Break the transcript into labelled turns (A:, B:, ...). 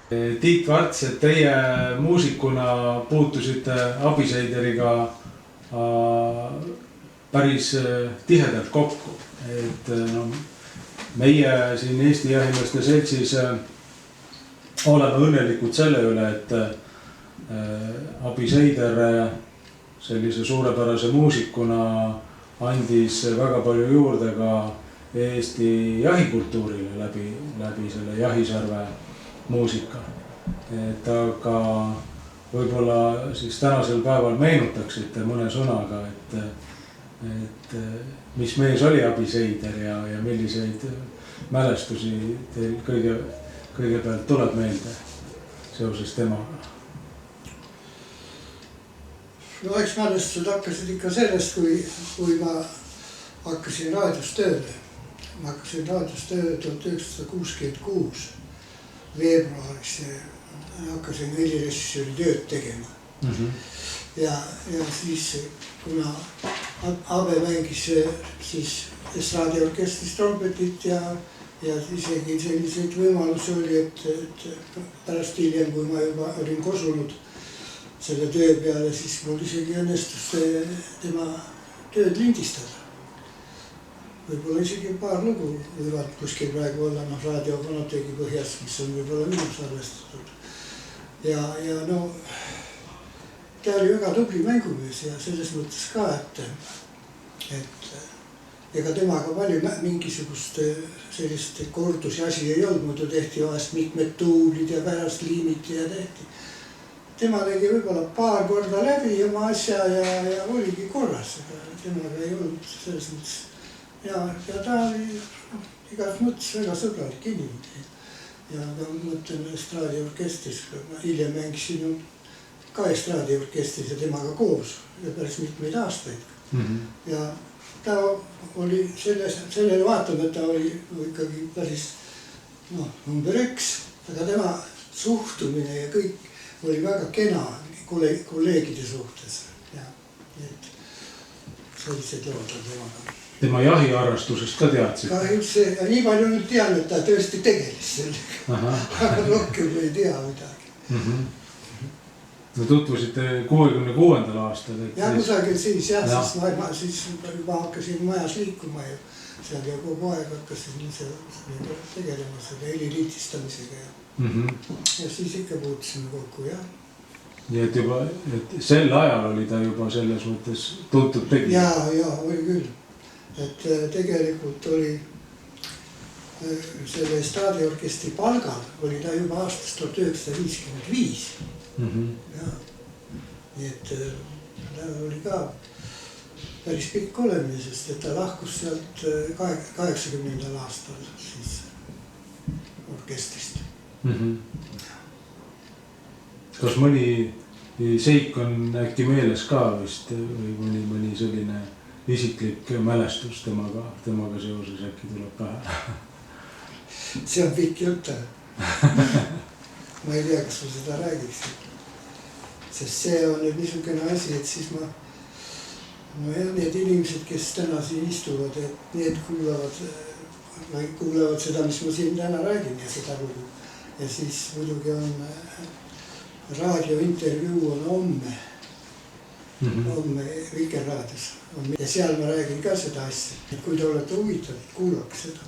A: Tiit Varts, et teie muusikuna puutusite Abiseideriga päris tihedalt kokku. Et no, meie siin Eesti Jahimeeste Seltsis oleme õnnelikud selle üle, et Abiseider sellise suurepärase muusikuna andis väga palju juurde ka Eesti jahikultuurile läbi selle Jahisarve muusika. Et aga võib-olla siis tänasel päeval meenutaksite mõne sõnaga, et mis mees oli Abiseider ja milliseid mälestusi teil kõigepealt tuleb meelde seoses temaga?
B: No eks mälestused hakkasid ikka sellest, kui ma hakkasin raadios tööle. Ma hakkasin raadios tööle 1966 veebruaris ja hakkasin helirežissööri tööd tegema. Ja siis, kuna Abe mängis siis estraadiorkestris trompetit ja isegi selliseid võimalusi oli, et pärast hiljem, kui ma juba olin kosunud selle töö peale, siis mul isegi õnnestus tema tööd lindistada. Võib-olla isegi paar lugu võivad kuskil praegu olla raadiofonoteegi põhjas, mis on võib-olla minus arvestatud. Ja no, ta oli väga tubli mängumees ja selles mõttes ka, et ega temaga palju mingisugust sellist kordusi asi ei olnud, muidu tehti vahest mitmed tuublid ja pärast liimiti ja tehti. Tema tegi võib-olla paar korda läbi oma asja ja oligi korras, temaga ei olnud selles mõttes. Ja ta oli igas mõttes väga sõbralik inimene. Ja ma mõtlen estraadiorkestris, ma hiljem mängisin ka estraadiorkestris ja temaga koos ja päris mitmeid aastaid. Ja ta oli sellele vaatamata oli ikkagi päris number 1, aga tema suhtumine ja kõik oli väga kena kolleegide suhtes. Ja sellised lood on temaga.
A: Tema jahiharrastusest ka teadsid?
B: Kahjuks ja nii palju nüüd tean, et ta tõesti tegeles sellega. Aga rohkem ei tea midagi.
A: No tutvusite 66. aastal.
B: Ja kusagil siis jah, siis juba hakkasin majas liikuma ja seal ja kogu aeg hakkasin tegelema selle heli lindistamisega. Ja siis ikka puutusime kokku, jah.
A: Nii et juba sel ajal oli ta juba selles mõttes tuntud tegija?
B: Ja, oli küll. Et tegelikult oli selle estraadiorkestri palgal oli ta juba aastast 1955. Nii et ta oli ka päris pikk olemine, sest et ta lahkus sealt 80. aastal siis orkestrist.
A: Kas mõni seik on äkki meeles ka vist või mõni selline isiklik mälestus temaga seoses äkki tuleb pähe?
B: See on pikk jutt. Ma ei tea, kas ma seda räägiksin. Sest see on nüüd niisugune asi, et siis need inimesed, kes täna siin istuvad, et need kuulavad seda, mis ma siin täna räägin ja seda lugu. Ja siis muidugi on raadiointervjuu on homme Vikerraadios. Ja seal ma räägin ka seda asja. Kui te olete huvitatud, kuulake seda.